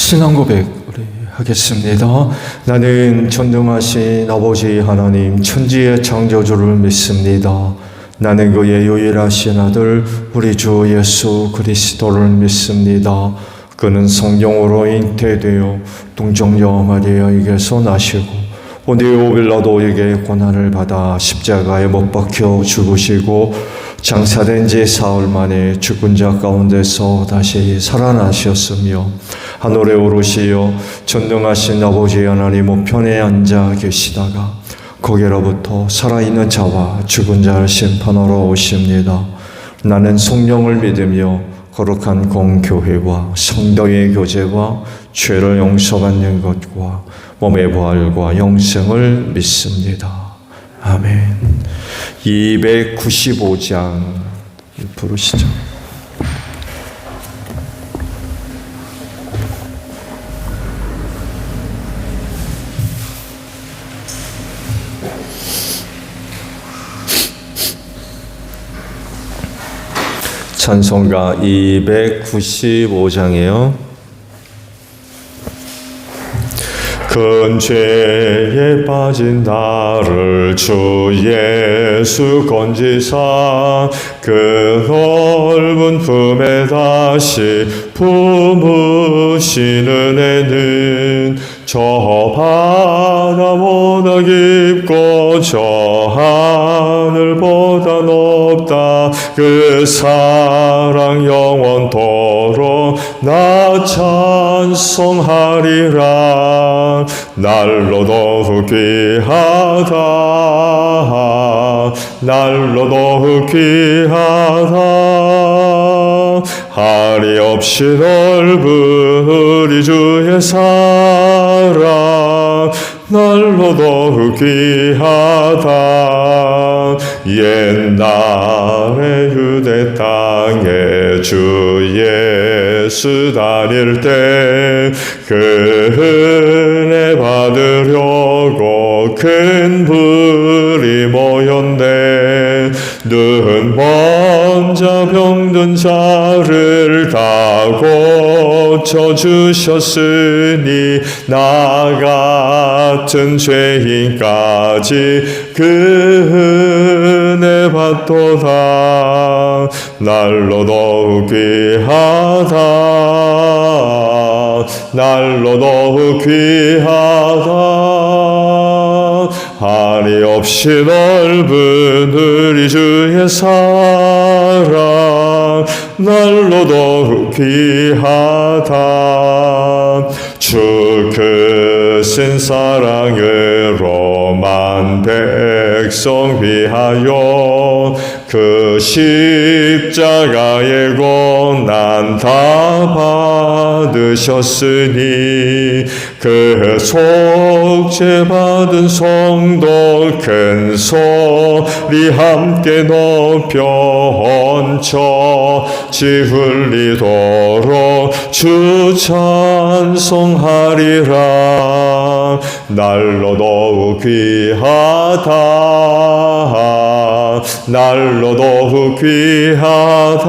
신앙 고백 우리 하겠습니다. 나는 전능하신 아버지 하나님 천지의 창조주를 믿습니다. 나는 그의 유일하신 아들 우리 주 예수 그리스도를 믿습니다. 그는 성령으로 잉태되어 동정녀 마리아에게서 나시고 본디오 빌라도에게 고난을 받아 십자가에 못 박혀 죽으시고 장사된 지 사흘 만에 죽은 자 가운데서 다시 살아나셨으며 하늘에 오르시어 전능하신 아버지 하나님 우편에 앉아 계시다가 거기로부터 살아있는 자와 죽은 자를 심판하러 오십니다. 나는 성령을 믿으며 거룩한 공교회와 성도의 교제와 죄를 용서받는 것과 몸의 부활과 영생을 믿습니다. 아멘. 295장 부르시죠. 찬송가 295장이에요. 큰 죄에 빠진 나를 주 예수 건지사 그 넓은 품에 다시 품으시는 애는 저 바다보다 깊고 저 하늘보다 높다. 그 사랑 영원토록 나 찬송하리라. 날로 더욱 귀하다. 날로 더욱 귀하다. 한이 없이 넓은 우리 주의 사랑 날로 더욱 귀하다. 옛날에 유대 땅에 주 예수 다닐 때 그 은혜 받으려고 큰 불이 모였네. 눈 먼저 병든 자를 다 고쳐주셨으니 나 같은 죄인까지 그 은혜 받도다. 날로 더욱 귀하다. 날로 더욱 귀하다. 한이 없이 넓은 우리 주의 사랑 날로 더욱 귀하다. 주 크신 사랑으로 만 백성 위하여 그 십자가의 고난 다 받으셨으니 그 속죄 받은 성도 큰 소리 함께 높여 얹혀 지 흘리도록 주 찬송하리라. 날로 더욱 귀하다. 날로 더욱 귀하다.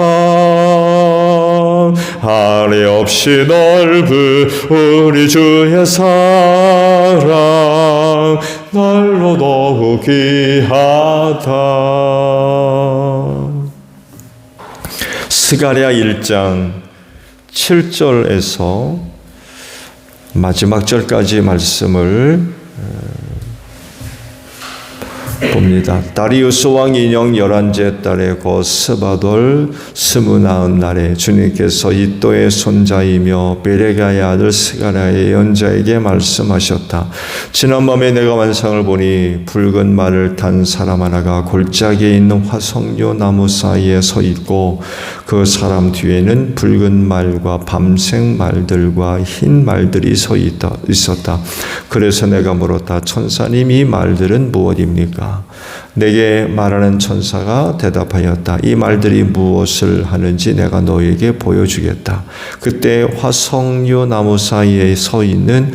한이 없이 넓은 우리 주의 사랑 날로 더욱 귀하다. 스가랴 1장 7절에서 마지막 절까지 말씀을 봅니다. 다리우스 왕 인영 11째 달에 곧 스바돌 29날에 주님께서 이또의 손자이며 베레가의 아들 스가랴의 연자에게 말씀하셨다. 지난밤에 내가 환상을 보니 붉은 말을 탄 사람 하나가 골짜기에 있는 화석류 나무 사이에 서 있고 그 사람 뒤에는 붉은 말과 밤색 말들과 흰 말들이 서 있었다. 그래서 내가 물었다. 천사님, 이 말들은 무엇입니까? 내게 말하는 천사가 대답하였다. 이 말들이 무엇을 하는지 내가 너에게 보여주겠다. 그때 화석류 나무 사이에 서 있는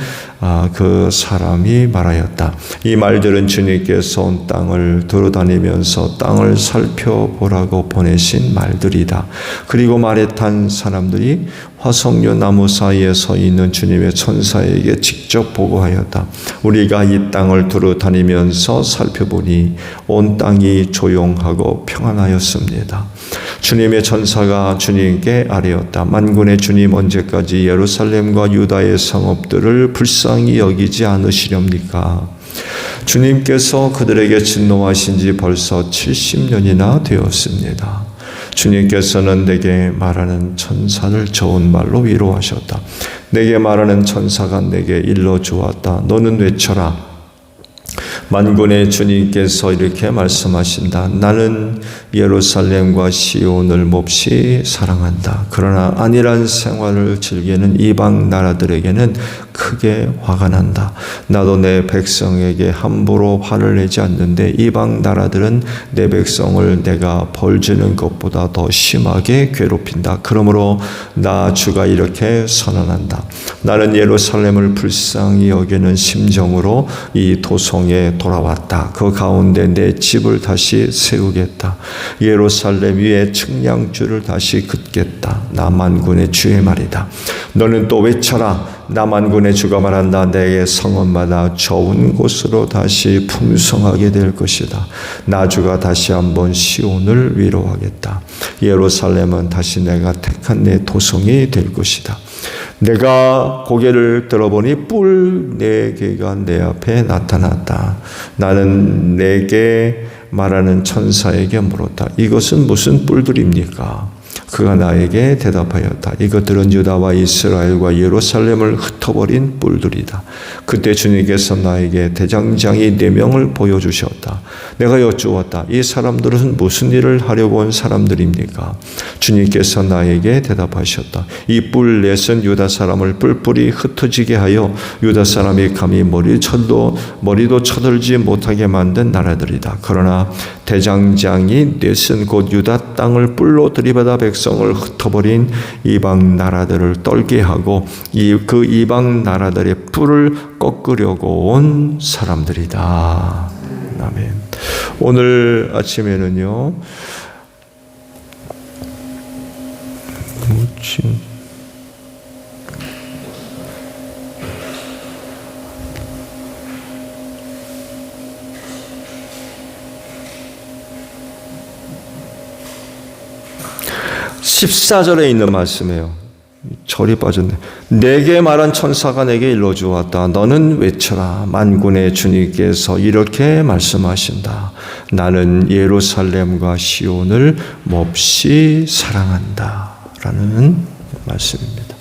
그 사람이 말하였다. 이 말들은 주님께서 온 땅을 돌아다니면서 땅을 살펴보라고 보내신 말들이다. 그리고 말에 탄 사람들이 화석류 나무 사이에 서 있는 주님의 천사에게 직접 보고하였다. 우리가 이 땅을 두루다니면서 살펴보니 온 땅이 조용하고 평안하였습니다. 주님의 천사가 주님께 아뢰었다. 만군의 주님, 언제까지 예루살렘과 유다의 성읍들을 불쌍히 여기지 않으시렵니까? 주님께서 그들에게 진노하신 지 벌써 70년이나 되었습니다. 주님께서는 내게 말하는 천사를 좋은 말로 위로하셨다. 내게 말하는 천사가 내게 일러주었다. 너는 외쳐라. 만군의 주님께서 이렇게 말씀하신다. 나는 예루살렘과 시온을 몹시 사랑한다. 그러나 안일한 생활을 즐기는 이방 나라들에게는 크게 화가 난다. 나도 내 백성에게 함부로 화를 내지 않는데 이방 나라들은 내 백성을 내가 벌주는 것보다 더 심하게 괴롭힌다. 그러므로 나 주가 이렇게 선언한다. 나는 예루살렘을 불쌍히 여기는 심정으로 이 도성에 돌아왔다. 그 가운데 내 집을 다시 세우겠다. 예루살렘 위에 측량줄을 다시 긋겠다. 나 만군의 주의 말이다. 너는 또 외쳐라. 나 만군의 주가 말한다. 내 성읍마다 좋은 곳으로 다시 풍성하게 될 것이다. 나 주가 다시 한번 시온을 위로하겠다. 예루살렘은 다시 내가 택한 내 도성이 될 것이다. 내가 고개를 들어보니 뿔 4개가 내 앞에 나타났다. 나는 내게 말하는 천사에게 물었다. 이것은 무슨 뿔들입니까? 그가 나에게 대답하였다. 이것들은 유다와 이스라엘과 예루살렘을 흩어버린 뿔들이다. 그때 주님께서 나에게 대장장이 4명을 보여주셨다. 내가 여쭈었다. 이 사람들은 무슨 일을 하려고 온 사람들입니까? 주님께서 나에게 대답하셨다. 이 뿔 넷은 유다 사람을 뿔뿔이 흩어지게 하여 유다 사람이 감히 머리도 쳐들지 못하게 만든 나라들이다. 그러나 대장장이 넷은 곧 유다 땅을 뿔로 들이받아 백성을 흩어버린 이방 나라들을 떨게 하고 그 이방 나라들의 뿔을 꺾으려고 온 사람들이다. 아멘. 오늘 아침에는요, 14절에 있는 말씀이에요. 절이 빠졌네. 내게 말한 천사가 내게 일러주었다. 너는 외쳐라. 만군의 주님께서 이렇게 말씀하신다. 나는 예루살렘과 시온을 몹시 사랑한다. 라는 말씀입니다.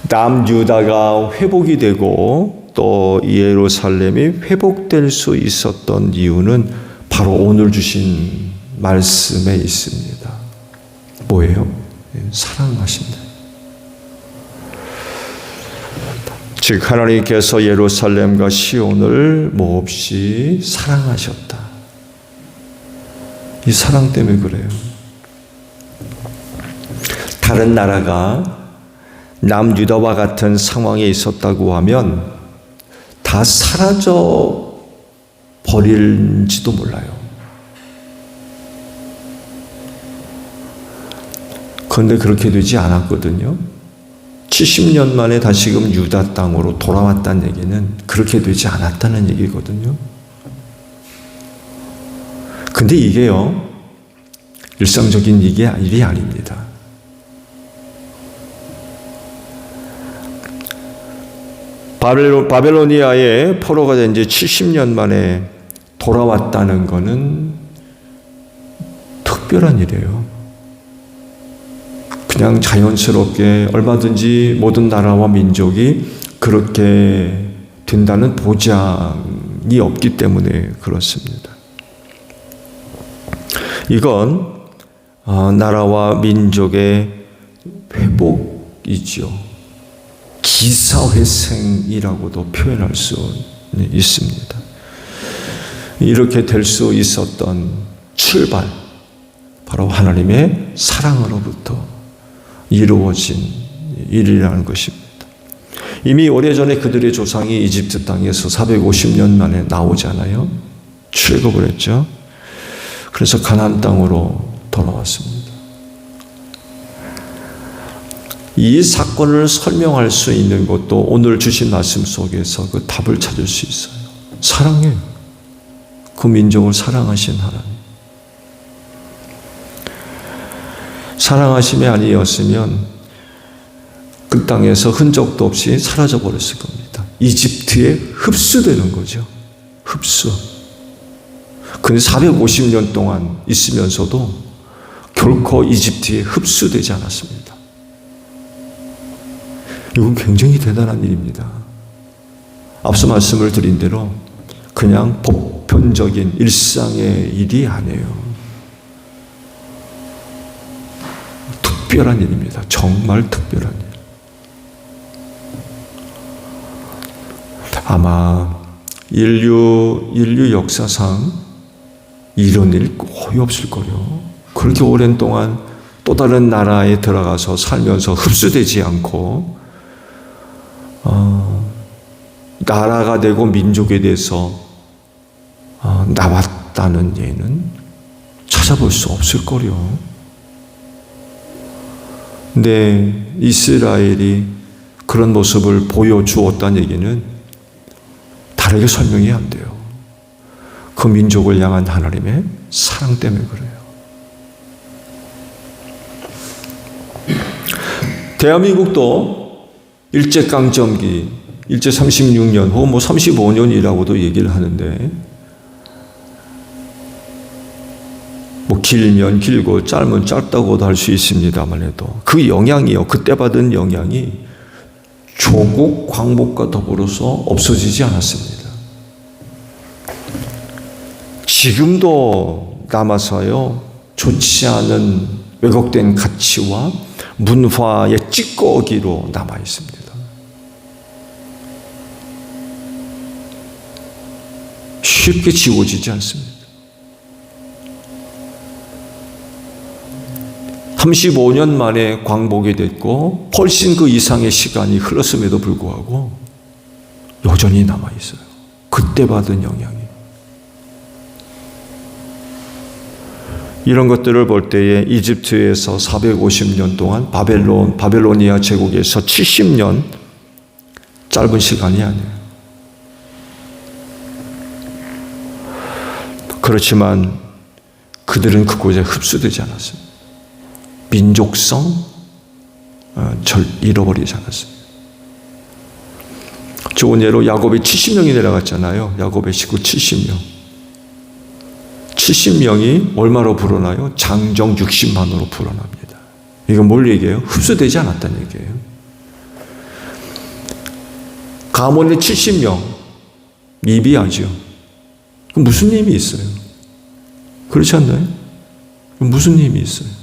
남유다가 회복이 되고 또 예루살렘이 회복될 수 있었던 이유는 바로 오늘 주신 말씀에 있습니다. 뭐예요? 사랑하신다. 즉 하나님께서 예루살렘과 시온을 몹시 사랑하셨다. 이 사랑 때문에 그래요. 다른 나라가 남유다와 같은 상황에 있었다고 하면 다 사라져 버릴지도 몰라요. 그런데 그렇게 되지 않았거든요. 70년 만에 다시금 유다 땅으로 돌아왔다는 얘기는 그렇게 되지 않았다는 얘기거든요. 근데 이게요, 일상적인 일이 아닙니다. 바벨로니아에 포로가 된 지 70년 만에 돌아왔다는 것은 특별한 일이에요. 그냥 자연스럽게 얼마든지 모든 나라와 민족이 그렇게 된다는 보장이 없기 때문에 그렇습니다. 이건 나라와 민족의 회복이죠. 기사회생이라고도 표현할 수 있습니다. 이렇게 될 수 있었던 출발, 바로 하나님의 사랑으로부터 이루어진 일이라는 것입니다. 이미 오래전에 그들의 조상이 이집트 땅에서 450년 만에 나오잖아요. 출애굽을 했죠. 그래서 가나안 땅으로 돌아왔습니다. 이 사건을 설명할 수 있는 것도 오늘 주신 말씀 속에서 그 답을 찾을 수 있어요. 사랑해요. 그 민족을 사랑하신 하나님. 사랑하심이 아니었으면 그 땅에서 흔적도 없이 사라져 버렸을 겁니다. 이집트에 흡수되는 거죠. 흡수. 근데 450년 동안 있으면서도 결코 이집트에 흡수되지 않았습니다. 이건 굉장히 대단한 일입니다. 앞서 말씀을 드린 대로 그냥 보편적인 일상의 일이 아니에요. 특별한 일입니다. 정말 특별한 일. 아마 인류 역사상 이런 일 거의 없을 거예요. 그렇게 오랜 동안 또 다른 나라에 들어가서 살면서 흡수되지 않고 나라가 되고 민족에 대해서 나왔다는 예는 찾아볼 수 없을 거요. 근데 이스라엘이 그런 모습을 보여주었다는 얘기는 다르게 설명이 안 돼요. 그 민족을 향한 하나님의 사랑 때문에 그래요. 대한민국도 일제강점기, 일제 36년 혹은 35년이라고도 얘기를 하는데 길면 길고 짧으면 짧다고도 할 수 있습니다만 해도 그 영향이요. 그때 받은 영향이 조국 광복과 더불어서 없어지지 않았습니다. 지금도 남아서요. 좋지 않은 왜곡된 가치와 문화의 찌꺼기로 남아 있습니다. 쉽게 지워지지 않습니다. 35년 만에 광복이 됐고 훨씬 그 이상의 시간이 흘렀음에도 불구하고 여전히 남아있어요. 그때 받은 영향이. 이런 것들을 볼 때에 이집트에서 450년 동안 바벨로니아 제국에서 70년 짧은 시간이 아니에요. 그렇지만 그들은 그곳에 흡수되지 않았습니다. 민족성 잃어버리지 않았습니다. 좋은 예로 야곱이 70명이 내려갔잖아요. 야곱의 식구 70명. 70명이 얼마로 불어나요? 장정 60만으로 불어납니다. 이건 뭘 얘기해요? 흡수되지 않았다는 얘기예요. 가문의 70명 미비하죠. 그럼 무슨 힘이 있어요? 그렇지 않나요? 무슨 힘이 있어요?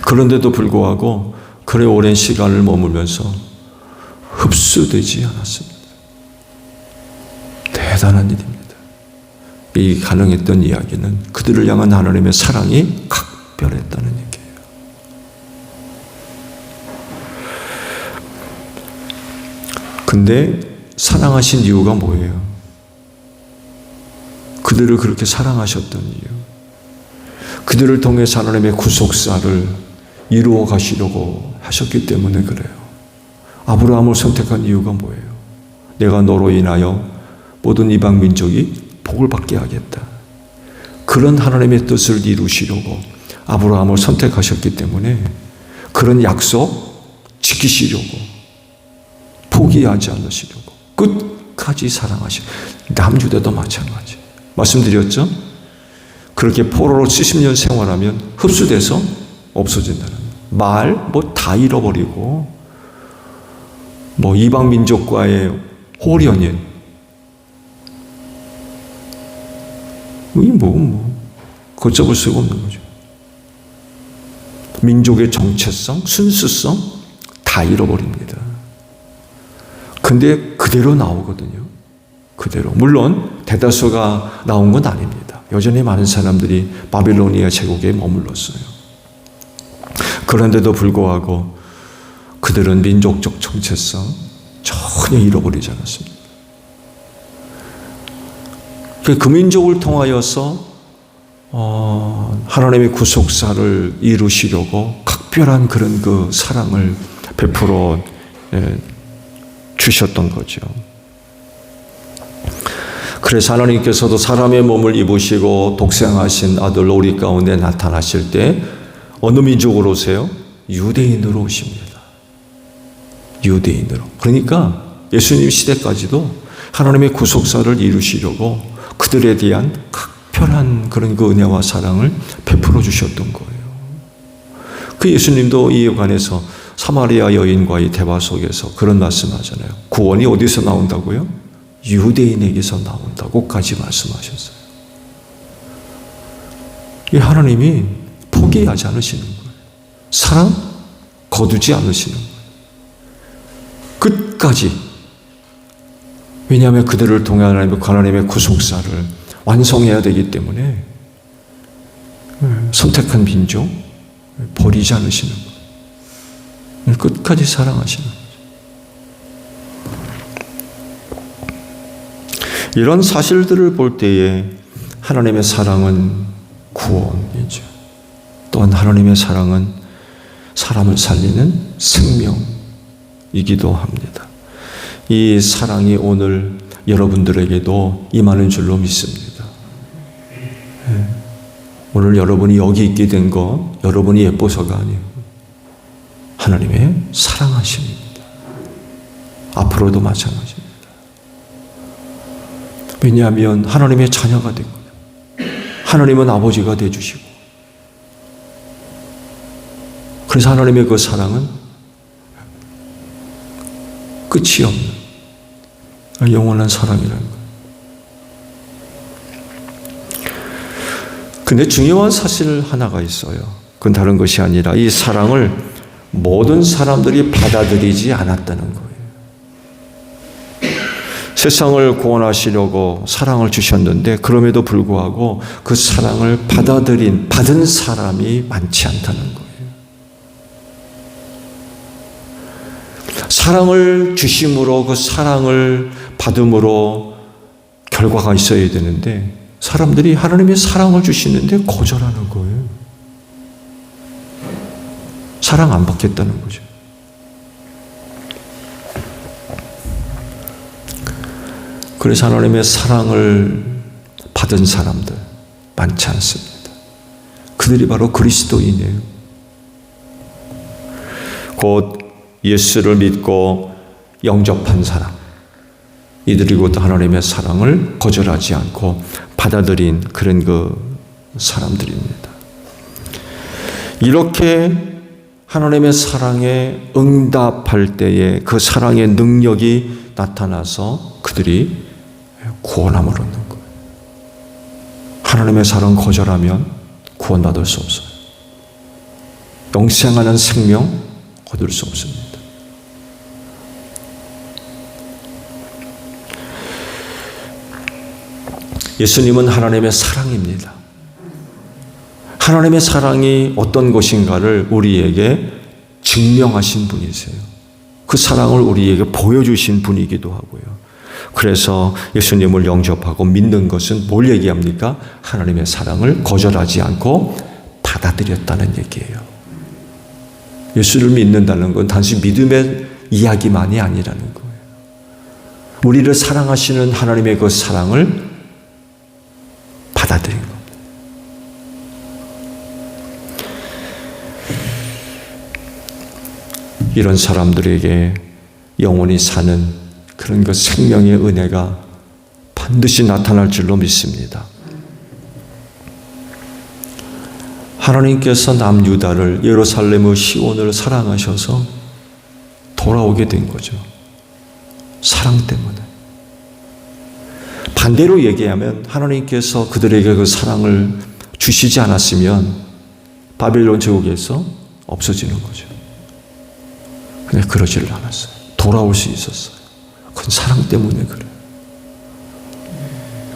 그런데도 불구하고 그래 오랜 시간을 머물면서 흡수되지 않았습니다. 대단한 일입니다. 이 가능했던 이야기는 그들을 향한 하나님의 사랑이 각별했다는 얘기예요. 근데 사랑하신 이유가 뭐예요? 그들을 그렇게 사랑하셨던 이유. 그들을 통해서 하나님의 구속사를 이루어 가시려고 하셨기 때문에 그래요. 아브라함을 선택한 이유가 뭐예요? 내가 너로 인하여 모든 이방 민족이 복을 받게 하겠다. 그런 하나님의 뜻을 이루시려고 아브라함을 선택하셨기 때문에 그런 약속 지키시려고 포기하지 않으시려고 끝까지 사랑하시고 남유다도 마찬가지. 말씀드렸죠? 그렇게 포로로 70년 생활하면 흡수돼서 없어진다는 말 다 잃어버리고 이방 민족과의 호련인 걷잡을 수가 없는 거죠. 민족의 정체성, 순수성 다 잃어버립니다. 근데 그대로 나오거든요. 그대로. 물론 대다수가 나온 건 아닙니다. 여전히 많은 사람들이 바빌로니아 제국에 머물렀어요. 그런데도 불구하고 그들은 민족적 정체성 전혀 잃어버리지 않았습니다. 그 민족을 통하여서 하나님의 구속사를 이루시려고 각별한 그런 그 사랑을 베풀어 주셨던 거죠. 그래서 하나님께서도 사람의 몸을 입으시고 독생하신 아들 우리 가운데 나타나실 때 어느 민족으로 오세요? 유대인으로 오십니다. 유대인으로. 그러니까 예수님 시대까지도 하나님의 구속사를 이루시려고 그들에 대한 각별한 그런 그 은혜와 사랑을 베풀어 주셨던 거예요. 그 예수님도 이에 관해서 사마리아 여인과의 대화 속에서 그런 말씀하잖아요. 구원이 어디서 나온다고요? 유대인에게서 나온다고까지 말씀하셨어요. 이 하나님이 포기하지 않으시는 거예요. 사랑 거두지 않으시는 거예요. 끝까지. 왜냐하면 그들을 통해 하나님의 구속사를 완성해야 되기 때문에 선택한 민족 버리지 않으시는 거예요. 끝까지 사랑하시는 거예요. 이런 사실들을 볼 때에 하나님의 사랑은 구원이죠. 또한 하나님의 사랑은 사람을 살리는 생명이기도 합니다. 이 사랑이 오늘 여러분들에게도 임하는 줄로 믿습니다. 오늘 여러분이 여기 있게 된 거 여러분이 예뻐서가 아니에요. 하나님의 사랑하심입니다. 앞으로도 마찬가지입니다. 왜냐하면 하나님의 자녀가 되고 하나님은 아버지가 되어주시고 그래서 하나님의 그 사랑은 끝이 없는 영원한 사랑이라는 거예요. 근데 중요한 사실 하나가 있어요. 그건 다른 것이 아니라 이 사랑을 모든 사람들이 받아들이지 않았다는 거예요. 세상을 구원하시려고 사랑을 주셨는데 그럼에도 불구하고 그 사랑을 받은 사람이 많지 않다는 거예요. 사랑을 주심으로 그 사랑을 받음으로 결과가 있어야 되는데 사람들이 하나님의 사랑을 주시는데 거절하는 거예요. 사랑 안 받겠다는 거죠. 그래서 하나님의 사랑을 받은 사람들 많지 않습니다. 그들이 바로 그리스도인이에요. 곧 예수를 믿고 영접한 사람, 이들이 곧 하나님의 사랑을 거절하지 않고 받아들인 그런 그 사람들입니다. 이렇게 하나님의 사랑에 응답할 때에 그 사랑의 능력이 나타나서 그들이 구원함을 얻는 거예요. 하나님의 사랑 거절하면 구원받을 수 없어요. 영생하는 생명 얻을 수 없습니다. 예수님은 하나님의 사랑입니다. 하나님의 사랑이 어떤 것인가를 우리에게 증명하신 분이세요. 그 사랑을 우리에게 보여주신 분이기도 하고요. 그래서 예수님을 영접하고 믿는 것은 뭘 얘기합니까? 하나님의 사랑을 거절하지 않고 받아들였다는 얘기예요. 예수를 믿는다는 건 단지 믿음의 이야기만이 아니라는 거예요. 우리를 사랑하시는 하나님의 그 사랑을 받아들인 겁니다. 이런 사람들에게 영원히 사는 그런 그 생명의 은혜가 반드시 나타날 줄로 믿습니다. 하나님께서 남유다를 예루살렘의 시온을 사랑하셔서 돌아오게 된 거죠. 사랑 때문에. 반대로 얘기하면 하나님께서 그들에게 그 사랑을 주시지 않았으면 바벨론 제국에서 없어지는 거죠. 근데 그러지를 않았어요. 돌아올 수 있었어요. 그건 사랑 때문에 그래요.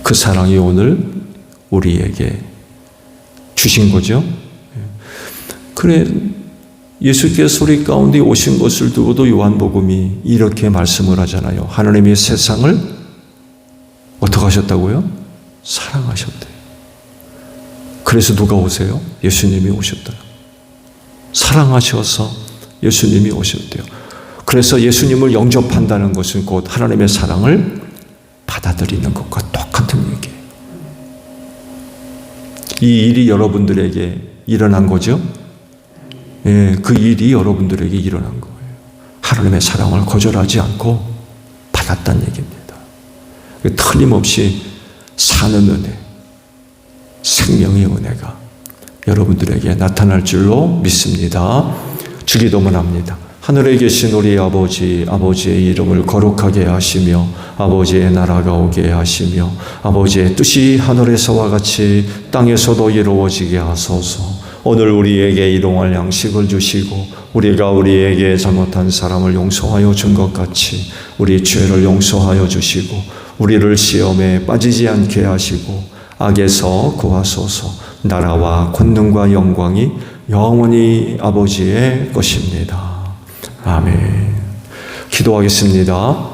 그 사랑이 오늘 우리에게 주신 거죠. 그래, 예수께서 우리 가운데 오신 것을 두고도 요한복음이 이렇게 말씀을 하잖아요. 하나님이 세상을 어떻게 하셨다고요? 사랑하셨대요. 그래서 누가 오세요? 예수님이 오셨대요. 사랑하셔서 예수님이 오셨대요. 그래서 예수님을 영접한다는 것은 곧 하나님의 사랑을 받아들이는 것과 똑같은 얘기예요. 이 일이 여러분들에게 일어난 거죠? 예, 그 일이 여러분들에게 일어난 거예요. 하나님의 사랑을 거절하지 않고 받았다는 얘기입니다. 틀림없이 사는 은혜, 생명의 은혜가 여러분들에게 나타날 줄로 믿습니다. 주기도문 합니다. 하늘에 계신 우리 아버지, 아버지의 이름을 거룩하게 하시며 아버지의 나라가 오게 하시며 아버지의 뜻이 하늘에서와 같이 땅에서도 이루어지게 하소서. 오늘 우리에게 일용할 양식을 주시고 우리가 우리에게 잘못한 사람을 용서하여 준 것 같이 우리 죄를 용서하여 주시고 우리를 시험에 빠지지 않게 하시고 악에서 구하소서. 나라와 권능과 영광이 영원히 아버지의 것입니다. 아멘. 기도하겠습니다.